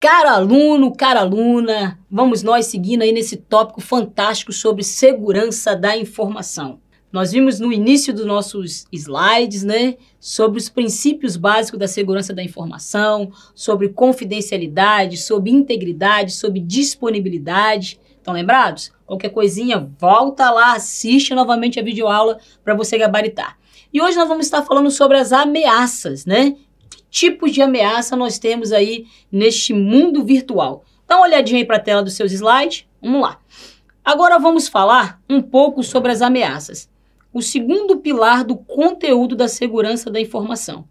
Caro aluno, cara aluna, vamos nós seguindo aí nesse tópico fantástico sobre segurança da informação. Nós vimos no início dos nossos slides, né, sobre os princípios básicos da segurança da informação, sobre confidencialidade, sobre integridade, sobre disponibilidade. Estão lembrados? Qualquer coisinha, volta lá, assiste novamente a videoaula para você gabaritar. E hoje nós vamos estar falando sobre as ameaças, né? Que tipos de ameaça nós temos aí neste mundo virtual? Dá uma olhadinha aí para a tela dos seus slides. Vamos lá. Agora vamos falar um pouco sobre as ameaças. O segundo pilar do conteúdo da segurança da informação.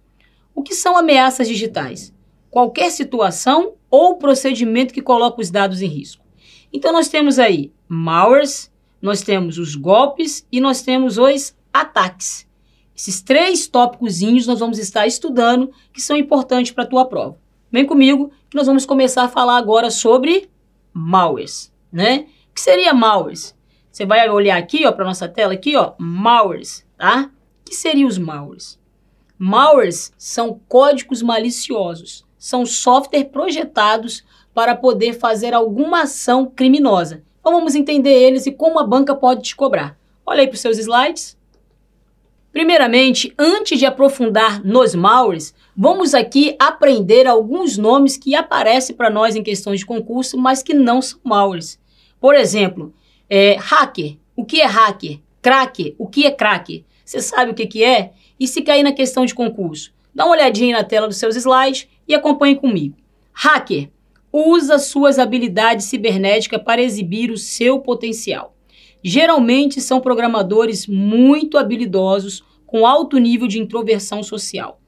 O que são ameaças digitais? Qualquer situação ou procedimento que coloca os dados em risco. Então nós temos aí malwares, nós temos os golpes e nós temos os ataques. Esses três tópicozinhos nós vamos estar estudando que são importantes para a tua prova. Vem comigo que nós vamos começar a falar agora sobre malwares, né? O que seria malwares? Você vai olhar aqui, ó, para nossa tela aqui, ó, malwares, tá? O que seriam os malwares? Malwares são códigos maliciosos, são software projetados para poder fazer alguma ação criminosa. Então vamos entender eles e como a banca pode te cobrar. Olha aí para os seus slides. Primeiramente, antes de aprofundar nos malwares, vamos aqui aprender alguns nomes que aparecem para nós em questões de concurso, mas que não são malwares. Por exemplo, hacker. O que é hacker? Cracker. O que é cracker? Você sabe o que é? E se cair na questão de concurso? Dá uma olhadinha na tela dos seus slides e acompanhe comigo. Hacker usa suas habilidades cibernéticas para exibir o seu potencial. Geralmente são programadores muito habilidosos com alto nível de introversão social.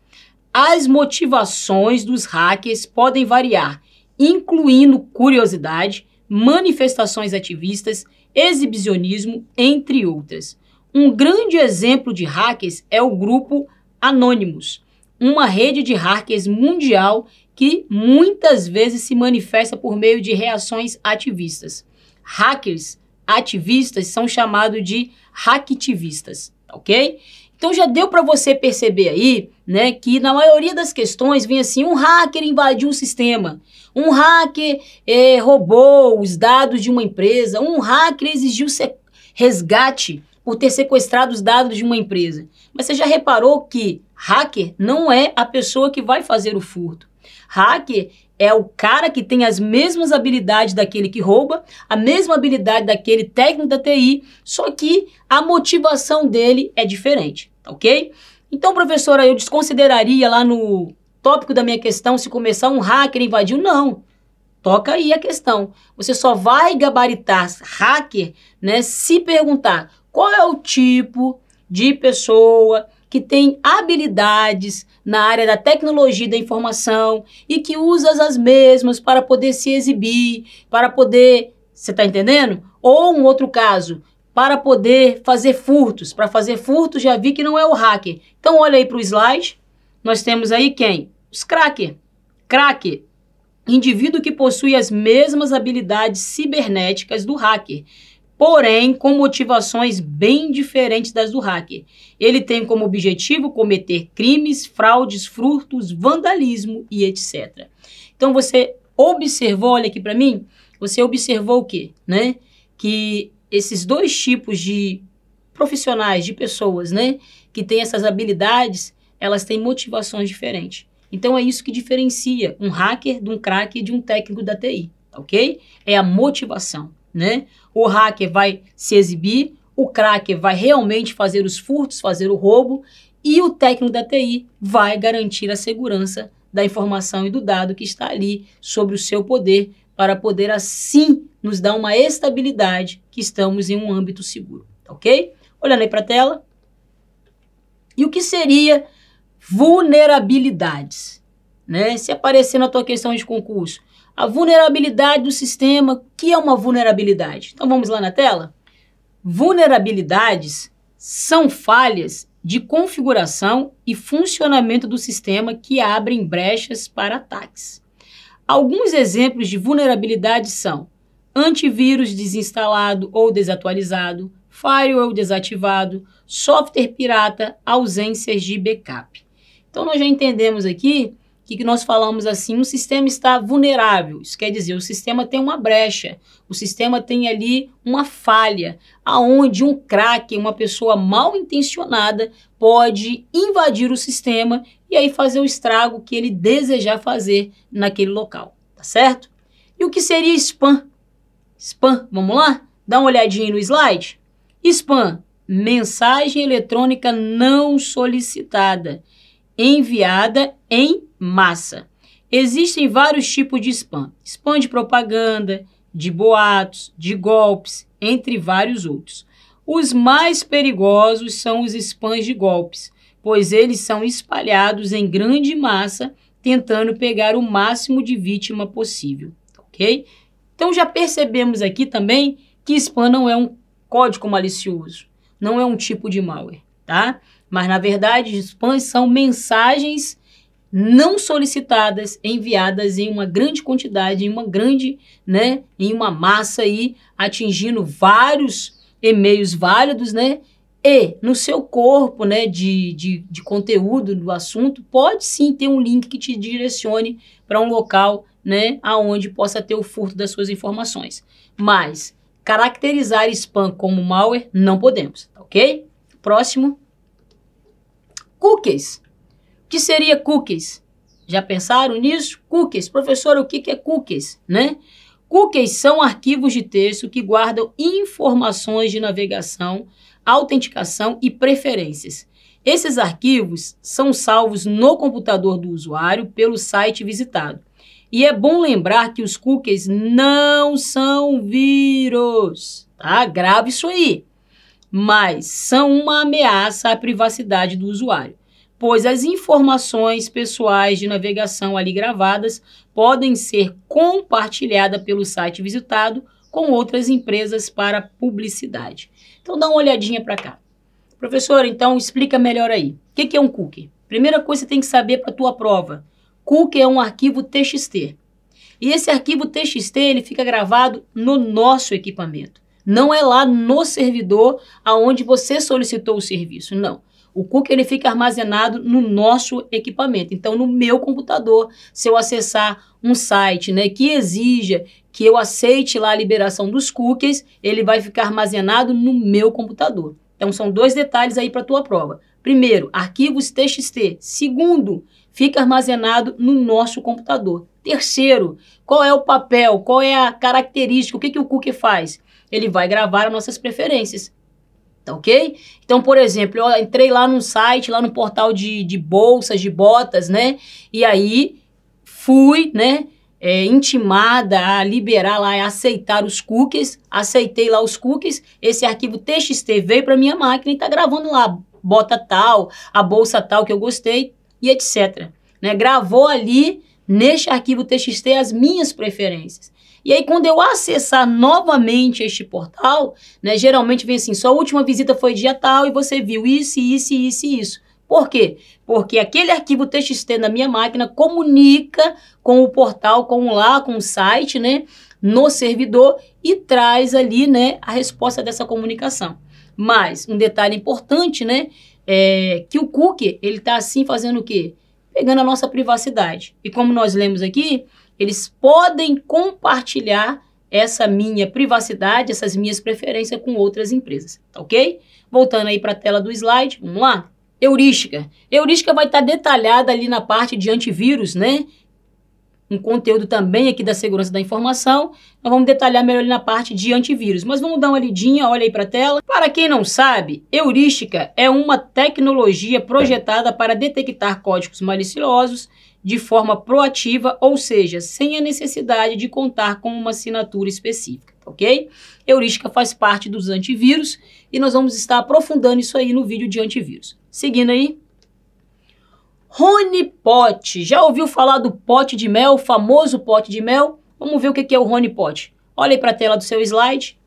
As motivações dos hackers podem variar, incluindo curiosidade, manifestações ativistas, exibicionismo, entre outras. Um grande exemplo de hackers é o grupo Anonymous, uma rede de hackers mundial que muitas vezes se manifesta por meio de reações ativistas. Hackers ativistas são chamados de hacktivistas, ok? Então já deu para você perceber aí, né, que na maioria das questões vem assim, um hacker invadiu um sistema, um hacker roubou os dados de uma empresa, um hacker exigiu resgate por ter sequestrado os dados de uma empresa. Mas você já reparou que hacker não é a pessoa que vai fazer o furto. Hacker é o cara que tem as mesmas habilidades daquele que rouba, a mesma habilidade daquele técnico da TI, só que a motivação dele é diferente, ok? Então, professora, eu desconsideraria lá no tópico da minha questão se começar um hacker invadiu? Não. Toca aí a questão. Você só vai gabaritar hacker, né, se perguntar qual é o tipo de pessoa que tem habilidades na área da tecnologia da informação e que usa as mesmas para poder se exibir, para poder, você está entendendo? Ou um outro caso, para poder fazer furtos. Para fazer furtos já vi que não é o hacker. Então olha aí para o slide, nós temos aí quem? Os cracker. Cracker, indivíduo que possui as mesmas habilidades cibernéticas do hacker, porém com motivações bem diferentes das do hacker. Ele tem como objetivo cometer crimes, fraudes, furtos, vandalismo e etc. Então você observou, olha aqui para mim, você observou o quê? Né? Que esses dois tipos de profissionais, de pessoas, né, que têm essas habilidades, elas têm motivações diferentes. Então é isso que diferencia um hacker de um cracker e de um técnico da TI, ok? É a motivação. Né? O hacker vai se exibir, o cracker vai realmente fazer os furtos, fazer o roubo e o técnico da TI vai garantir a segurança da informação e do dado que está ali sobre o seu poder para poder assim nos dar uma estabilidade que estamos em um âmbito seguro, ok? Olhando aí para a tela. E o que seria vulnerabilidades? Né? Se aparecer na tua questão de concurso, a vulnerabilidade do sistema, o que é uma vulnerabilidade? Então vamos lá na tela? Vulnerabilidades são falhas de configuração e funcionamento do sistema que abrem brechas para ataques. Alguns exemplos de vulnerabilidades são antivírus desinstalado ou desatualizado, firewall desativado, software pirata, ausências de backup. Então nós já entendemos aqui O que nós falamos assim? Um sistema está vulnerável. Isso quer dizer, o sistema tem uma brecha, o sistema tem ali uma falha, aonde um craque, uma pessoa mal intencionada, pode invadir o sistema e aí fazer o estrago que ele desejar fazer naquele local, tá certo? E o que seria spam? Spam, vamos lá? Dá uma olhadinha aí no slide. Spam, mensagem eletrônica não solicitada, enviada em massa. Existem vários tipos de spam. Spam de propaganda, de boatos, de golpes, entre vários outros. Os mais perigosos são os spams de golpes, pois eles são espalhados em grande massa, tentando pegar o máximo de vítima possível, ok? Então já percebemos aqui também que spam não é um código malicioso, não é um tipo de malware, tá? Mas na verdade, spams são mensagens não solicitadas, enviadas em uma grande quantidade, em uma grande, em uma massa aí, atingindo vários e-mails válidos, E no seu corpo, de conteúdo do assunto, pode sim ter um link que te direcione para um local, aonde possa ter o furto das suas informações. Mas caracterizar spam como malware não podemos, ok? Próximo. Cookies. O que seria cookies? Já pensaram nisso? Cookies. Professor, o que é cookies, Cookies são arquivos de texto que guardam informações de navegação, autenticação e preferências. Esses arquivos são salvos no computador do usuário pelo site visitado. E é bom lembrar que os cookies não são vírus, tá? Grave isso aí. Mas são uma ameaça à privacidade do usuário, pois as informações pessoais de navegação ali gravadas podem ser compartilhadas pelo site visitado com outras empresas para publicidade. Então dá uma olhadinha para cá. Professor, então explica melhor aí. O que é um cookie? Primeira coisa que você tem que saber para a tua prova. Cookie é um arquivo TXT. E esse arquivo TXT ele fica gravado no nosso equipamento. Não é lá no servidor aonde você solicitou o serviço, não. O cookie ele fica armazenado no nosso equipamento. Então, no meu computador, se eu acessar um site que exija que eu aceite lá a liberação dos cookies, ele vai ficar armazenado no meu computador. Então, são dois detalhes aí para a tua prova. Primeiro, arquivos TXT. Segundo, fica armazenado no nosso computador. Terceiro, qual é o papel, qual é a característica, o que o cookie faz? Ele vai gravar as nossas preferências, tá ok? Então, por exemplo, eu entrei lá num site, lá no portal de bolsas, de botas, E aí fui, intimada a liberar lá, a aceitar os cookies, aceitei lá os cookies, esse arquivo TXT veio para minha máquina e tá gravando lá, bota tal, a bolsa tal que eu gostei e etc. Gravou ali, neste arquivo TXT, as minhas preferências. E aí, quando eu acessar novamente este portal, geralmente vem assim, sua última visita foi dia tal e você viu isso, isso, isso e isso. Por quê? Porque aquele arquivo TXT na minha máquina comunica com o portal, com o site, no servidor e traz ali, a resposta dessa comunicação. Mas, um detalhe importante, é que o cookie, ele tá assim fazendo o quê? Pegando a nossa privacidade. E como nós lemos aqui, eles podem compartilhar essa minha privacidade, essas minhas preferências com outras empresas, tá ok? Voltando aí para a tela do slide, vamos lá? Heurística. Heurística vai estar detalhada ali na parte de antivírus, Um conteúdo também aqui da segurança da informação. Nós vamos detalhar melhor ali na parte de antivírus. Mas vamos dar uma olhadinha, olha aí para a tela. Para quem não sabe, heurística é uma tecnologia projetada para detectar códigos maliciosos de forma proativa, ou seja, sem a necessidade de contar com uma assinatura específica, ok? Heurística faz parte dos antivírus e nós vamos estar aprofundando isso aí no vídeo de antivírus. Seguindo aí. Honeypot. Já ouviu falar do pote de mel, o famoso pote de mel? Vamos ver o que é o honeypot. Olha aí para a tela do seu slide.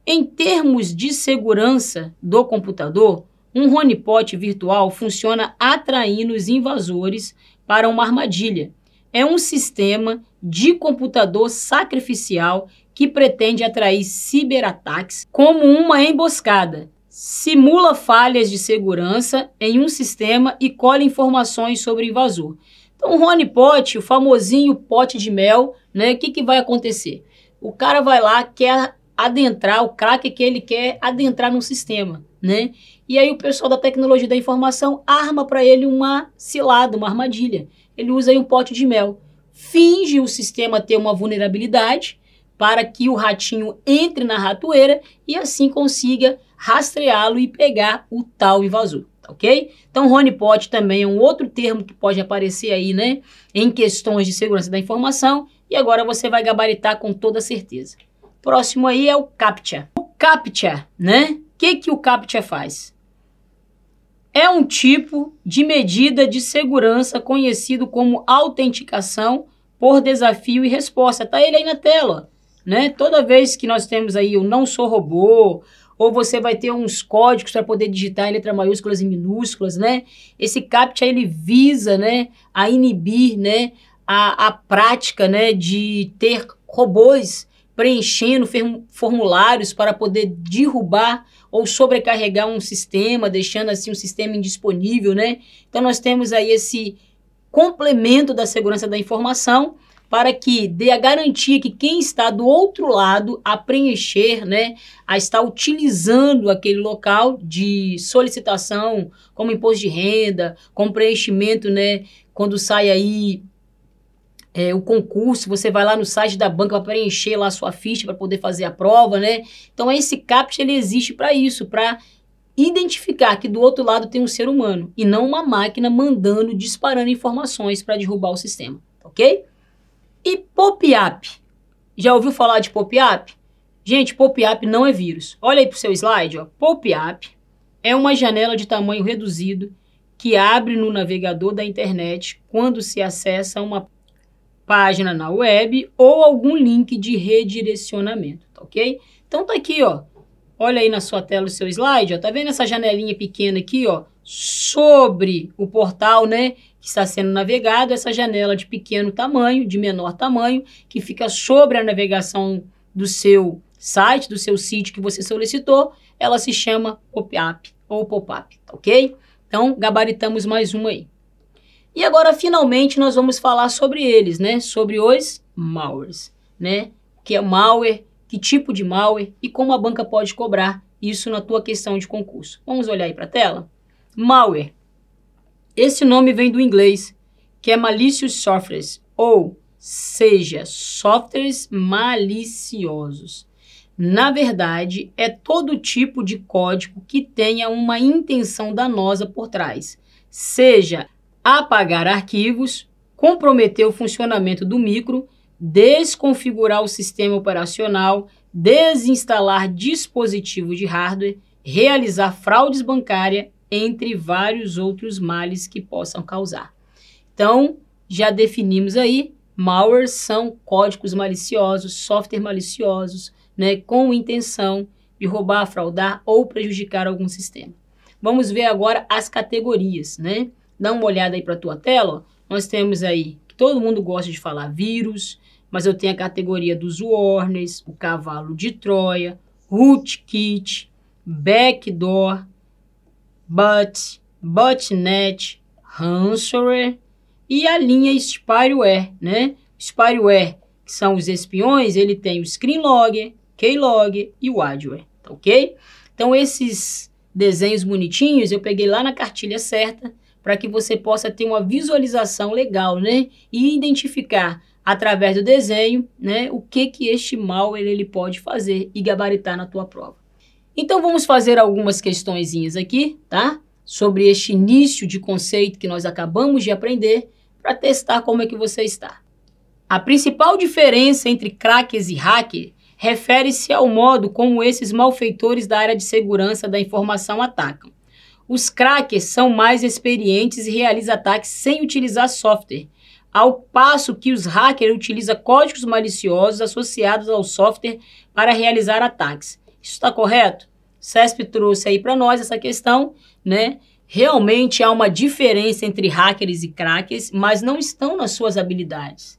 Em termos de segurança do computador, um honeypot virtual funciona atraindo os invasores para uma armadilha. É um sistema de computador sacrificial que pretende atrair ciberataques como uma emboscada. Simula falhas de segurança em um sistema e colhe informações sobre o invasor. Então, o honeypot, o famosinho pote de mel, né? O que vai acontecer? O cara vai lá, quer adentrar, o craque que ele quer adentrar no sistema, né? E aí o pessoal da tecnologia da informação arma para ele uma cilada, uma armadilha. Ele usa aí um pote de mel. Finge o sistema ter uma vulnerabilidade para que o ratinho entre na ratoeira e assim consiga rastreá-lo e pegar o tal invasor, ok? Então, honeypot também é um outro termo que pode aparecer aí, né, em questões de segurança da informação, e agora você vai gabaritar com toda certeza. Próximo aí é o CAPTCHA. O CAPTCHA, né? O que o CAPTCHA faz? É um tipo de medida de segurança conhecido como autenticação por desafio e resposta. Tá ele aí na tela, né? Toda vez que nós temos aí o não sou robô, ou você vai ter uns códigos para poder digitar em letras maiúsculas e minúsculas, né? Esse CAPTCHA, ele visa, né, a inibir, né, a prática, né, de ter robôs preenchendo formulários para poder derrubar ou sobrecarregar um sistema, deixando assim um sistema indisponível, né? Então nós temos aí esse complemento da segurança da informação para que dê a garantia que quem está do outro lado a preencher, né, a estar utilizando aquele local de solicitação, como imposto de renda, como preenchimento, né, quando sai aí o concurso, você vai lá no site da banca para preencher lá a sua ficha para poder fazer a prova, né? Então esse CAPTCHA ele existe para isso, para identificar que do outro lado tem um ser humano e não uma máquina mandando, disparando informações para derrubar o sistema, ok? E POPIAP. Já ouviu falar de POPIAP? Gente, POPIAP não é vírus. Olha aí para o seu slide, ó. POPIAP é uma janela de tamanho reduzido que abre no navegador da internet quando se acessa uma página na web ou algum link de redirecionamento, tá ok? Então tá aqui, ó. Olha aí na sua tela o seu slide, ó. Tá vendo essa janelinha pequena aqui, ó? Sobre o portal, né, que está sendo navegado, essa janela de pequeno tamanho, de menor tamanho, que fica sobre a navegação do seu site, do seu sítio que você solicitou, ela se chama POPIAP ou pop-up, tá ok? Então, gabaritamos mais uma aí. E agora, finalmente, nós vamos falar sobre eles, né? Sobre os malwares, né? O que é malware, que tipo de malware e como a banca pode cobrar isso na tua questão de concurso. Vamos olhar aí para a tela? Malware. Esse nome vem do inglês, que é malicious softwares, ou seja, softwares maliciosos. Na verdade, é todo tipo de código que tenha uma intenção danosa por trás, seja apagar arquivos, comprometer o funcionamento do micro, desconfigurar o sistema operacional, desinstalar dispositivos de hardware, realizar fraudes bancárias, entre vários outros males que possam causar. Então, já definimos aí, malwares são códigos maliciosos, software maliciosos, né, com intenção de roubar, fraudar ou prejudicar algum sistema. Vamos ver agora as categorias, né? Dá uma olhada aí para a tua tela, ó. Nós temos aí, todo mundo gosta de falar vírus, mas eu tenho a categoria dos warners, o cavalo de Troia, rootkit, backdoor, botnet, ransomware e a linha spyware, né? Spyware, que são os espiões, ele tem o screenlogger, keylogger e o adware, tá ok? Então esses desenhos bonitinhos eu peguei lá na cartilha certa, para que você possa ter uma visualização legal, né? E identificar, através do desenho, né, o que este malware ele pode fazer e gabaritar na tua prova. Então, vamos fazer algumas questõezinhas aqui, tá? Sobre este início de conceito que nós acabamos de aprender, para testar como é que você está. A principal diferença entre crackers e hacker refere-se ao modo como esses malfeitores da área de segurança da informação atacam. Os crackers são mais experientes e realizam ataques sem utilizar software, ao passo que os hackers utilizam códigos maliciosos associados ao software para realizar ataques. Isso está correto? CESP trouxe aí para nós essa questão, né? Realmente há uma diferença entre hackers e crackers, mas não estão nas suas habilidades,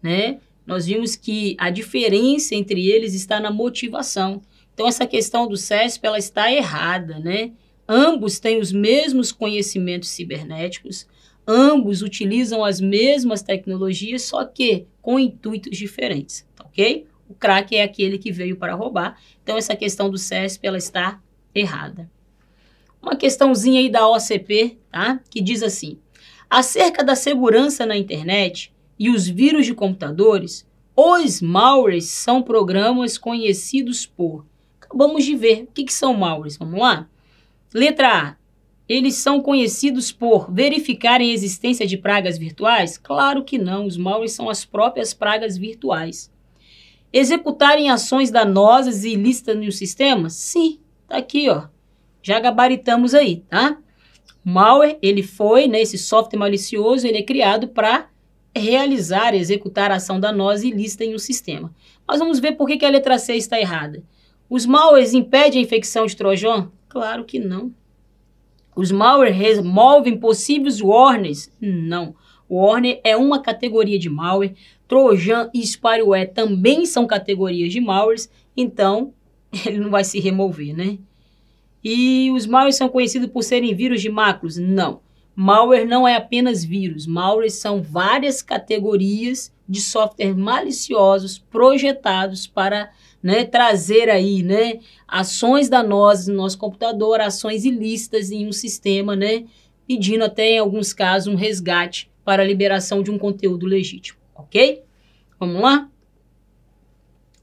né? Nós vimos que a diferença entre eles está na motivação. Então, essa questão do CESP, ela está errada, né? Ambos têm os mesmos conhecimentos cibernéticos, ambos utilizam as mesmas tecnologias, só que com intuitos diferentes, tá ok? O crack é aquele que veio para roubar, então essa questão do CESP, ela está errada. Uma questãozinha aí da OCP, tá? Que diz assim: acerca da segurança na internet e os vírus de computadores, os malwares são programas conhecidos por... Acabamos de ver. O que são malwares? Vamos lá? Letra A. Eles são conhecidos por verificarem a existência de pragas virtuais? Claro que não. Os malwares são as próprias pragas virtuais. Executarem ações danosas e ilícitas no sistema? Sim. Tá aqui, ó. Já gabaritamos aí, tá? O malware, ele foi, né, esse software malicioso, ele é criado para realizar, executar a ação danosa e ilícita em um sistema. Mas vamos ver por que a letra C está errada. Os malwares impedem a infecção de Trojan? Claro que não. Os malwares removem possíveis warnings? Não. Warning é uma categoria de malware. Trojan e spyware também são categorias de malwares, então ele não vai se remover, né? E os malwares são conhecidos por serem vírus de macros? Não. Malware não é apenas vírus. Malware são várias categorias de software maliciosos projetados para, né, trazer aí, né, ações danosas no nosso computador, ações ilícitas em um sistema, né, pedindo até em alguns casos um resgate para a liberação de um conteúdo legítimo, ok? Vamos lá?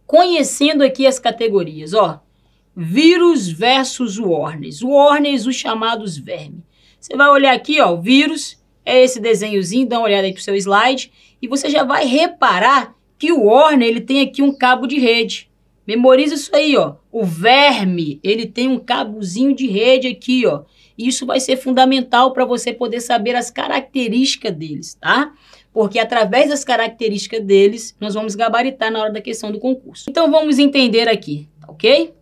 Conhecendo aqui as categorias, ó. Vírus versus warnings. Warnings, os chamados vermes. Você vai olhar aqui, ó, o vírus, é esse desenhozinho, dá uma olhada aí pro seu slide, e você já vai reparar que o warning, ele tem aqui um cabo de rede. Memoriza isso aí, ó. O verme, ele tem um cabozinho de rede aqui, ó. E isso vai ser fundamental para você poder saber as características deles, tá? Porque através das características deles, nós vamos gabaritar na hora da questão do concurso. Então vamos entender aqui, tá ok?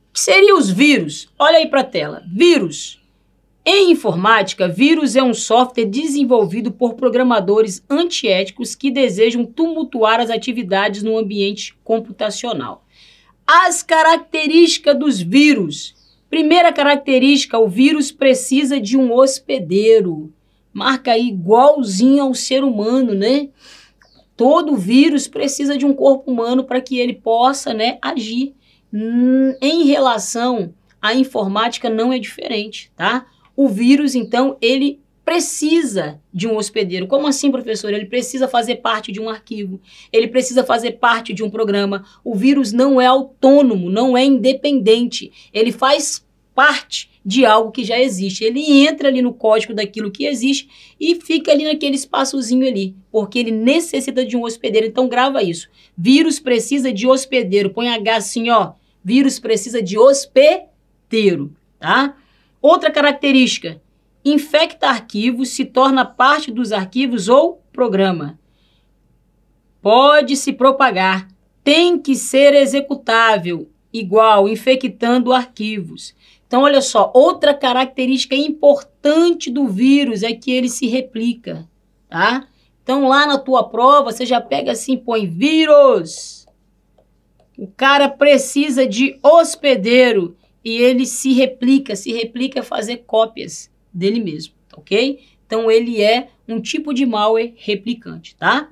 O que seriam os vírus? Olha aí para a tela. Vírus. Em informática, vírus é um software desenvolvido por programadores antiéticos que desejam tumultuar as atividades no ambiente computacional. As características dos vírus. Primeira característica, o vírus precisa de um hospedeiro. Marca aí igualzinho ao ser humano, né? Todo vírus precisa de um corpo humano para que ele possa, né, agir. Em relação à informática não é diferente, tá? O vírus, então, ele precisa de um hospedeiro. Como assim, professor? Ele precisa fazer parte de um arquivo. Ele precisa fazer parte de um programa. O vírus não é autônomo, não é independente. Ele faz parte de algo que já existe. Ele entra ali no código daquilo que existe e fica ali naquele espaçozinho ali, porque ele necessita de um hospedeiro. Então, grava isso. Vírus precisa de hospedeiro. Põe H assim, ó. Vírus precisa de hospedeiro, tá? Outra característica, infecta arquivos, se torna parte dos arquivos ou programa. Pode se propagar, tem que ser executável, igual, infectando arquivos. Então, olha só, outra característica importante do vírus é que ele se replica, tá? Então, lá na tua prova, você já pega assim, põe vírus. O cara precisa de hospedeiro. E ele se replica fazer cópias dele mesmo, tá ok? Então, ele é um tipo de malware replicante, tá?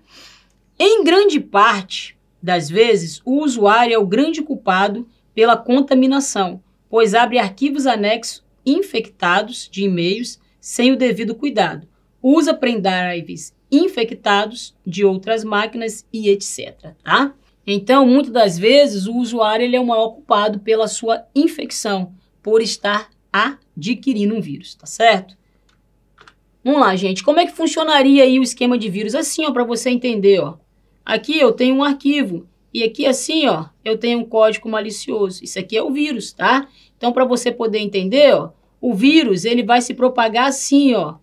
Em grande parte das vezes, o usuário é o grande culpado pela contaminação, pois abre arquivos anexos infectados de e-mails sem o devido cuidado, usa pendrives infectados de outras máquinas e etc, tá? Então, muitas das vezes, o usuário ele é o maior culpado pela sua infecção, por estar adquirindo um vírus, tá certo? Vamos lá, gente. Como é que funcionaria aí o esquema de vírus? Assim, ó, para você entender, ó. Aqui eu tenho um arquivo e aqui assim, ó, eu tenho um código malicioso. Isso aqui é o vírus, tá? Então, para você poder entender, ó, o vírus ele vai se propagar assim, ó,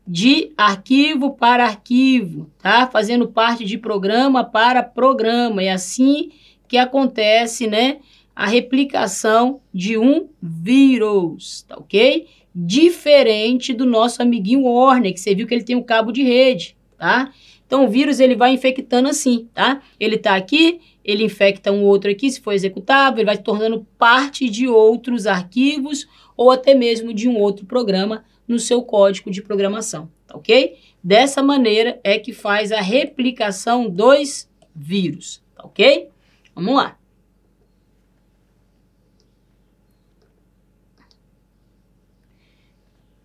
de arquivo para arquivo, tá? Fazendo parte de programa para programa. É assim que acontece, né, a replicação de um vírus, tá ok? Diferente do nosso amiguinho Warner, que você viu que ele tem um cabo de rede, tá? Então, o vírus ele vai infectando assim, tá? Ele tá aqui, ele infecta um outro aqui, se for executável, ele vai se tornando parte de outros arquivos ou até mesmo de um outro programa no seu código de programação, tá ok? Dessa maneira é que faz a replicação dos vírus, tá ok? Vamos lá.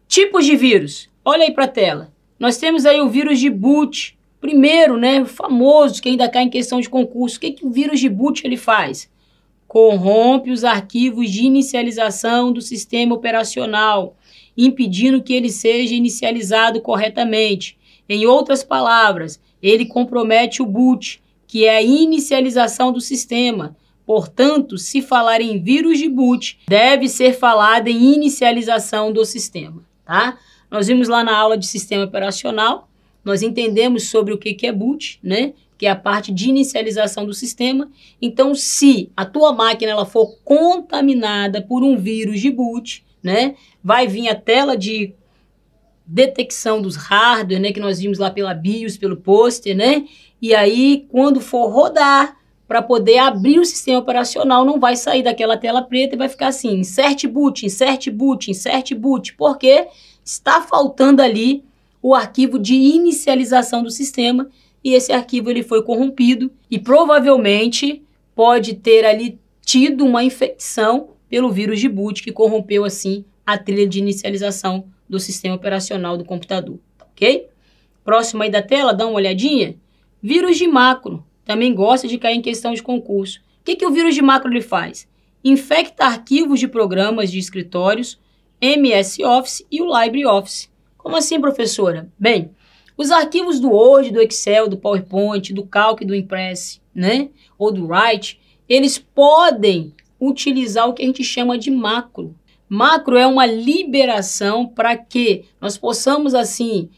Tipos de vírus. Olha aí para a tela. Nós temos aí o vírus de boot. Primeiro, né, famoso, que ainda cai em questão de concurso. O que o vírus de boot ele faz? Corrompe os arquivos de inicialização do sistema operacional, impedindo que ele seja inicializado corretamente. Em outras palavras, ele compromete o boot, que é a inicialização do sistema. Portanto, se falar em vírus de boot, deve ser falado em inicialização do sistema, tá? Nós vimos lá na aula de sistema operacional, nós entendemos sobre o que é boot, né? Que é a parte de inicialização do sistema. Então, se a tua máquina ela for contaminada por um vírus de boot, né, vai vir a tela de detecção dos hardware, né, que nós vimos lá pela BIOS, pelo pôster, né? E aí, quando for rodar, para poder abrir o sistema operacional, não vai sair daquela tela preta e vai ficar assim, insert boot, insert boot, insert boot, porque está faltando ali o arquivo de inicialização do sistema, e esse arquivo ele foi corrompido e provavelmente pode ter ali tido uma infecção pelo vírus de boot que corrompeu assim a trilha de inicialização do sistema operacional do computador, ok? Próximo aí da tela, dá uma olhadinha. Vírus de macro, também gosta de cair em questão de concurso. O que o vírus de macro ele faz? Infecta arquivos de programas de escritórios, MS Office e o LibreOffice. Como assim, professora? Bem, os arquivos do Word, do Excel, do PowerPoint, do Calc, do Impress, né? Ou do Write, eles podem utilizar o que a gente chama de macro. Macro é uma liberação para que nós possamos, assim,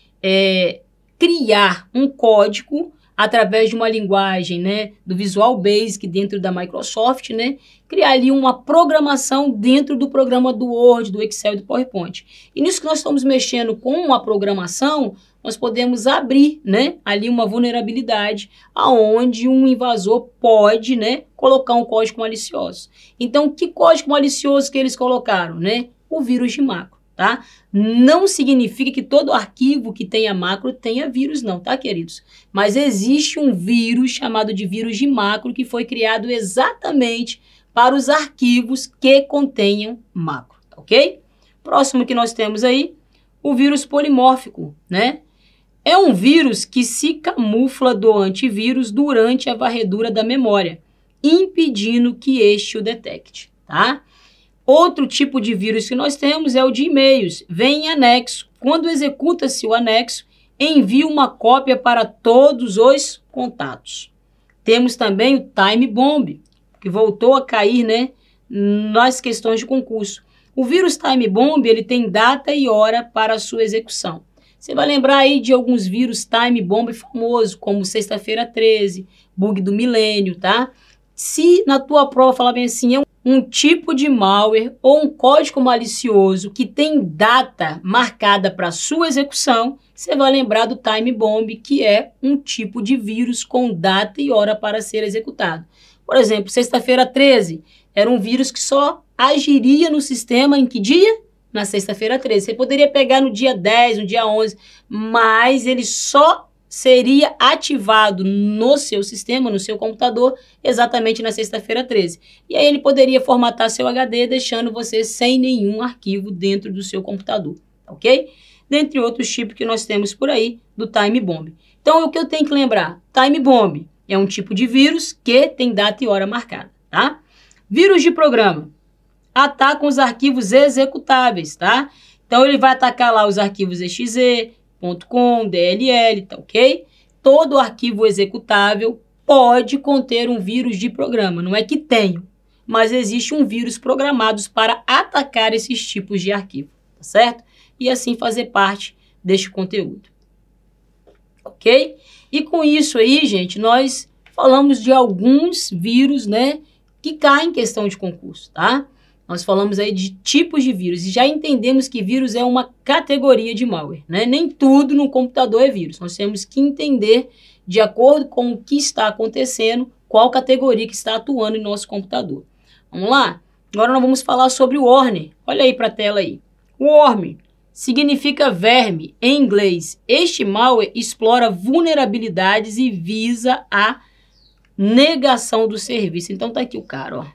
criar um código através de uma linguagem, né, do Visual Basic dentro da Microsoft, né, criar ali uma programação dentro do programa do Word, do Excel e do PowerPoint. E nisso que nós estamos mexendo com a programação, nós podemos abrir, né, ali uma vulnerabilidade aonde um invasor pode, né, colocar um código malicioso. Então, que código malicioso que eles colocaram, né? O vírus de macro, tá? Não significa que todo arquivo que tenha macro tenha vírus não, tá, queridos? Mas existe um vírus chamado de vírus de macro que foi criado exatamente para os arquivos que contenham macro, tá, ok? Próximo que nós temos aí, o vírus polimórfico, né? É um vírus que se camufla do antivírus durante a varredura da memória, impedindo que este o detecte, tá? Outro tipo de vírus que nós temos é o de e-mails. Vem em anexo. Quando executa-se o anexo, envia uma cópia para todos os contatos. Temos também o Time Bomb, que voltou a cair, né, nas questões de concurso. O vírus Time Bomb, ele tem data e hora para a sua execução. Você vai lembrar aí de alguns vírus Time Bomb famosos, como Sexta-feira 13, Bug do Milênio, tá? Se na tua prova falar bem assim, é um tipo de malware ou um código malicioso que tem data marcada para sua execução, você vai lembrar do Time Bomb, que é um tipo de vírus com data e hora para ser executado. Por exemplo, Sexta-feira 13 era um vírus que só agiria no sistema em que dia? Na Sexta-feira 13. Você poderia pegar no dia 10, no dia 11, mas ele só seria ativado no seu sistema, no seu computador, exatamente na Sexta-feira 13. E aí ele poderia formatar seu HD, deixando você sem nenhum arquivo dentro do seu computador, ok? Dentre outros tipos que nós temos por aí do Time Bomb. Então, o que eu tenho que lembrar? Time Bomb é um tipo de vírus que tem data e hora marcada, tá? Vírus de programa. Atacam os arquivos executáveis, tá? Então, ele vai atacar lá os arquivos .exe, .com, DLL, tá ok? Todo arquivo executável pode conter um vírus de programa. Não é que tem, mas existe um vírus programado para atacar esses tipos de arquivo, tá certo? E assim fazer parte deste conteúdo, ok? E com isso aí, gente, nós falamos de alguns vírus, né, que caem em questão de concurso, tá? Nós falamos aí de tipos de vírus e já entendemos que vírus é uma categoria de malware, né? Nem tudo no computador é vírus. Nós temos que entender, de acordo com o que está acontecendo, qual categoria que está atuando em nosso computador. Vamos lá? Agora nós vamos falar sobre o Worm. Olha aí para a tela aí. O Worm significa verme em inglês. Este malware explora vulnerabilidades e visa a negação do serviço. Então tá aqui o cara, ó.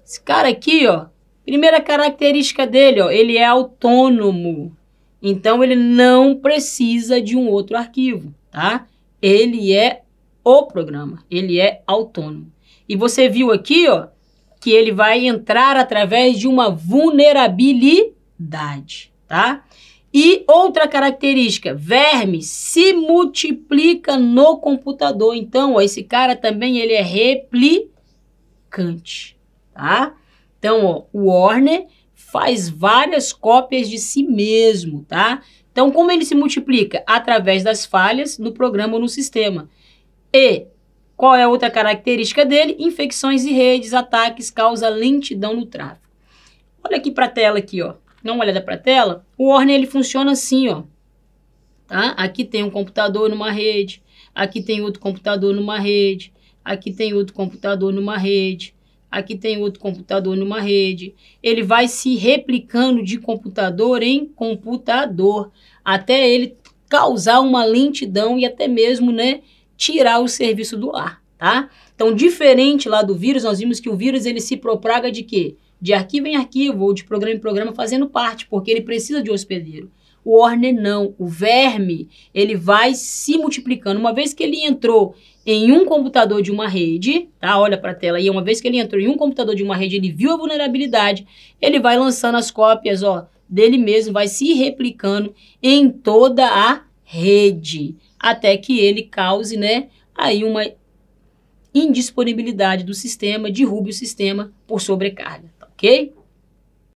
Esse cara aqui, ó, primeira característica dele, ó, ele é autônomo. Então ele não precisa de um outro arquivo, tá? Ele é o programa, ele é autônomo. E você viu aqui, ó, que ele vai entrar através de uma vulnerabilidade, tá? E outra característica, verme se multiplica no computador. Então, ó, esse cara também ele é replicante, tá? Então, ó, o Warner faz várias cópias de si mesmo, tá? Então, como ele se multiplica? Através das falhas no programa ou no sistema. E qual é a outra característica dele? Infecções de redes, ataques, causa lentidão no tráfego. Olha aqui para a tela aqui, ó. Dá uma olhada para a tela. O Warner ele funciona assim, ó. Tá? Aqui tem um computador numa rede, aqui tem outro computador numa rede, aqui tem outro computador numa rede, aqui tem outro computador numa rede. Ele vai se replicando de computador em computador até ele causar uma lentidão e até mesmo, né, tirar o serviço do ar, tá? Então, diferente lá do vírus, nós vimos que o vírus ele se propaga de quê? De arquivo em arquivo ou de programa em programa fazendo parte, porque ele precisa de hospedeiro. O Warner não, o verme, ele vai se multiplicando. Uma vez que ele entrou em um computador de uma rede, tá? Olha para a tela aí, uma vez que ele entrou em um computador de uma rede, ele viu a vulnerabilidade, ele vai lançando as cópias, ó, dele mesmo, vai se replicando em toda a rede, até que ele cause, né, aí uma indisponibilidade do sistema, derrube o sistema por sobrecarga, tá ok?